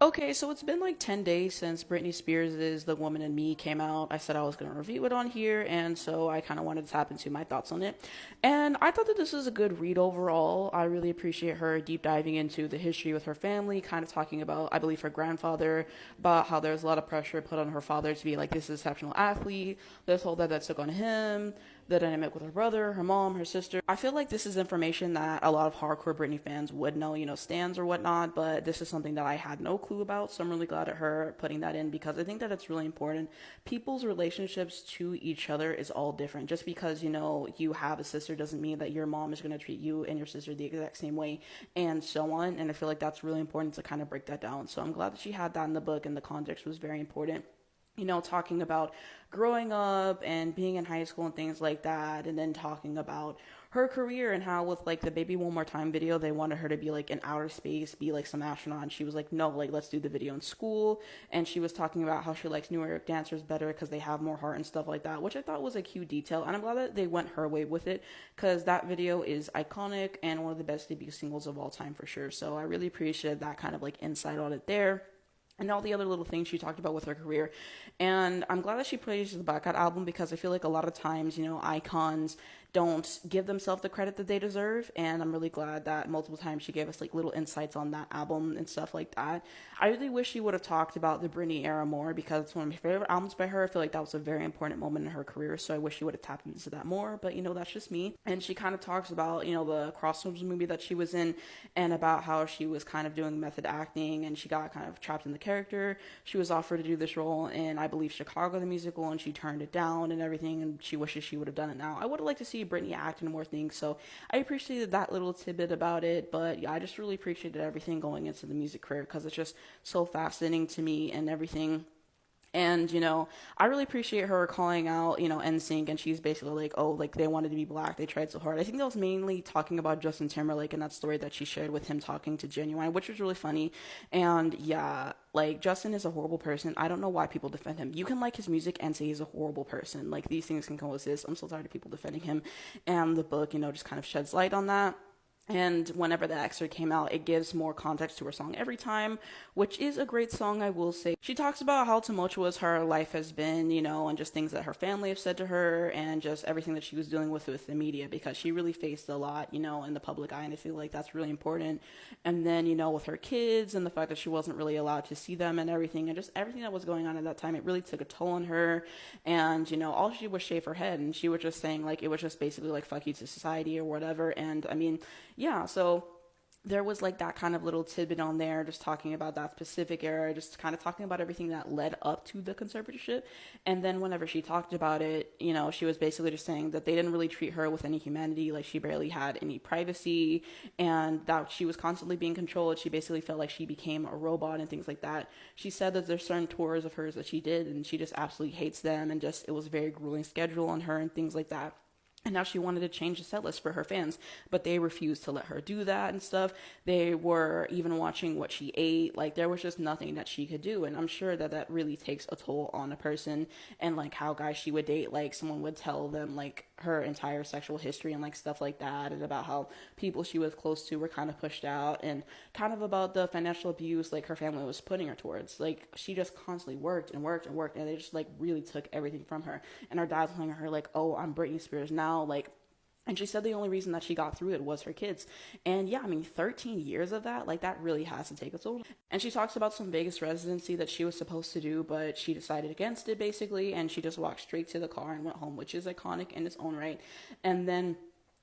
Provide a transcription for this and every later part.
Okay, so it's been like 10 days since Britney Spears' The Woman in Me came out. I said I was going to review it on here, and so I kind of wanted to tap into my thoughts on it. And I thought that this was a good read overall. I really appreciate her deep diving into the history with her family, kind of talking about, I believe, her grandfather, about how there's a lot of pressure put on her father to be like this exceptional athlete, this whole that took on him, the dynamic with her brother, her mom, her sister. I feel like this is information that a lot of hardcore Britney fans would know, stands or whatnot, but this is something that I had no clue about, so I'm really glad at her putting that in because I think that it's really important. People's relationships to each other is all different. Just because, you have a sister doesn't mean that your mom is going to treat you and your sister the exact same way, and so on, and I feel like that's really important to kind of break that down. So I'm glad that she had that in the book, and the context was very important, talking about growing up and being in high school and things like that, and then talking about her career and how with like the Baby One More Time video, they wanted her to be like in outer space, be like some astronaut. And she was like, no, like let's do the video in school. And she was talking about how she likes New York dancers better because they have more heart and stuff like that, which I thought was a cute detail. And I'm glad that they went her way with it because that video is iconic and one of the best debut singles of all time for sure. So I really appreciated that kind of like insight on it there and all the other little things she talked about with her career. And I'm glad that she praised the Blackout album because I feel like a lot of times, icons don't give themselves the credit that they deserve. And I'm really glad that multiple times she gave us like little insights on that album and stuff like that. I really wish she would have talked about the Britney era more because it's one of my favorite albums by her. I feel like that was a very important moment in her career. So I wish she would have tapped into that more. But, that's just me. And she kind of talks about, the Crossroads movie that she was in and about how she was kind of doing method acting and she got kind of trapped in the character. She was offered to do this role in, I believe, Chicago the musical, and she turned it down and everything, and she wishes she would have done it now. I would have liked to see Britney act in more things, so I appreciated that little tidbit about it, but yeah, I just really appreciated everything going into the music career because it's just so fascinating to me and everything. And, I really appreciate her calling out, NSYNC, and she's basically like, oh, like, they wanted to be black, they tried so hard. I think that was mainly talking about Justin Timberlake and that story that she shared with him talking to Genuine, which was really funny. And, yeah, like, Justin is a horrible person. I don't know why people defend him. You can like his music and say he's a horrible person. Like, these things can coexist. I'm so tired of people defending him. And the book, just kind of sheds light on that. And whenever the excerpt came out, it gives more context to her song Every Time, which is a great song, I will say. She talks about how tumultuous her life has been, and just things that her family have said to her and just everything that she was dealing with the media because she really faced a lot, in the public eye, and I feel like that's really important. And then, with her kids and the fact that she wasn't really allowed to see them and everything, and just everything that was going on at that time, it really took a toll on her. And, all she was shave her head, and she was just saying, like, it was just basically like, fuck you to society or whatever. And I mean, yeah, so there was like that kind of little tidbit on there, just talking about that specific era, just kind of talking about everything that led up to the conservatorship. And then whenever she talked about it, she was basically just saying that they didn't really treat her with any humanity, like she barely had any privacy, and that she was constantly being controlled. She basically felt like she became a robot and things like that. She said that there's certain tours of hers that she did, and she just absolutely hates them, and just it was a very grueling schedule on her and things like that. And now she wanted to change the set list for her fans, but they refused to let her do that and stuff. They were even watching what she ate. Like, there was just nothing that she could do. And I'm sure that that really takes a toll on a person. And, like, how guys she would date, like, someone would tell them, like, her entire sexual history and, like, stuff like that. And about how people she was close to were kind of pushed out. And kind of about the financial abuse, like, her family was putting her towards. Like, she just constantly worked and worked and worked. And they just, like, really took everything from her. And her dad's telling her, like, oh, I'm Britney Spears now. Like, and she said the only reason that she got through it was her kids. And yeah, I mean, 13 years of that, like, that really has to take a toll. And she talks about some Vegas residency that she was supposed to do, but she decided against it, basically. And she just walked straight to the car and went home, which is iconic in its own right. And then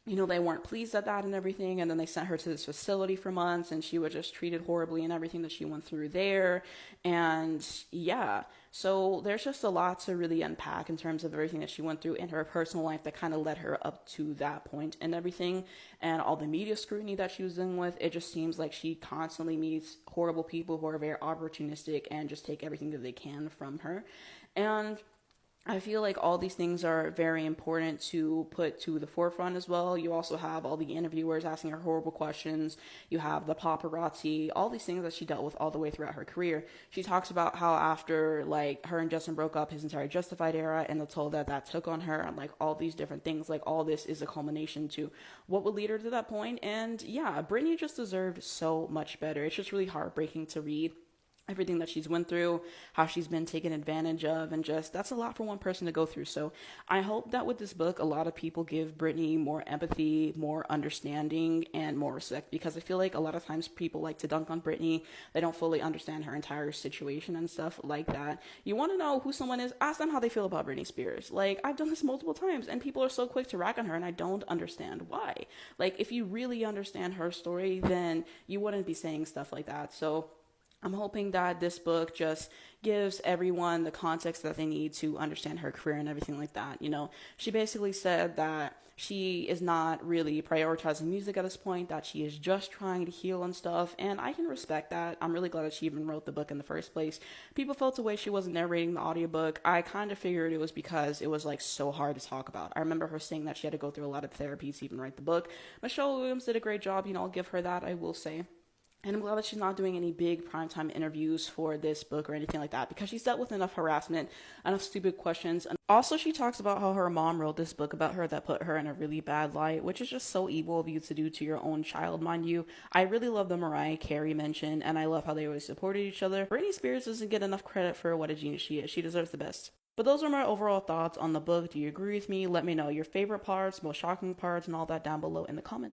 they weren't pleased at that and everything. And then they sent her to this facility for months, and she was just treated horribly and everything that she went through there. And yeah, so there's just a lot to really unpack in terms of everything that she went through in her personal life that kind of led her up to that point and everything. And all the media scrutiny that she was dealing with, it just seems like she constantly meets horrible people who are very opportunistic and just take everything that they can from her. And I feel like all these things are very important to put to the forefront as well. You also have all the interviewers asking her horrible questions. You have the paparazzi, all these things that she dealt with all the way throughout her career. She talks about how after, like, her and Justin broke up, his entire Justified era and the toll that that took on her and, like, all these different things, like, all this is a culmination to what would lead her to that point. And yeah, Britney just deserved so much better. It's just really heartbreaking to read. everything that she's went through, how she's been taken advantage of, and just that's a lot for one person to go through. So I hope that with this book, a lot of people give Britney more empathy, more understanding, and more respect, because I feel like a lot of times people like to dunk on Britney. They don't fully understand her entire situation and stuff like that. You want to know who someone is, ask them how they feel about Britney Spears. Like, I've done this multiple times, and people are so quick to rack on her, and I don't understand why. Like, if you really understand her story, then you wouldn't be saying stuff like that. So I'm hoping that this book just gives everyone the context that they need to understand her career and everything like that. You know, she basically said that she is not really prioritizing music at this point, that she is just trying to heal and stuff, and I can respect that. I'm really glad that she even wrote the book in the first place. People felt the way she wasn't narrating the audiobook. I kind of figured it was because it was like so hard to talk about. I remember her saying that she had to go through a lot of therapy to even write the book. Michelle Williams did a great job, you know, I'll give her that, I will say. And I'm glad that she's not doing any big primetime interviews for this book or anything like that, because she's dealt with enough harassment, enough stupid questions. And also, she talks about how her mom wrote this book about her that put her in a really bad light, which is just so evil of you to do to your own child, mind you. I really love the Mariah Carey mention, and I love how they always supported each other. Britney Spears doesn't get enough credit for what a genius she is. She deserves the best. But those are my overall thoughts on the book. Do you agree with me? Let me know your favorite parts, most shocking parts, and all that down below in the comments.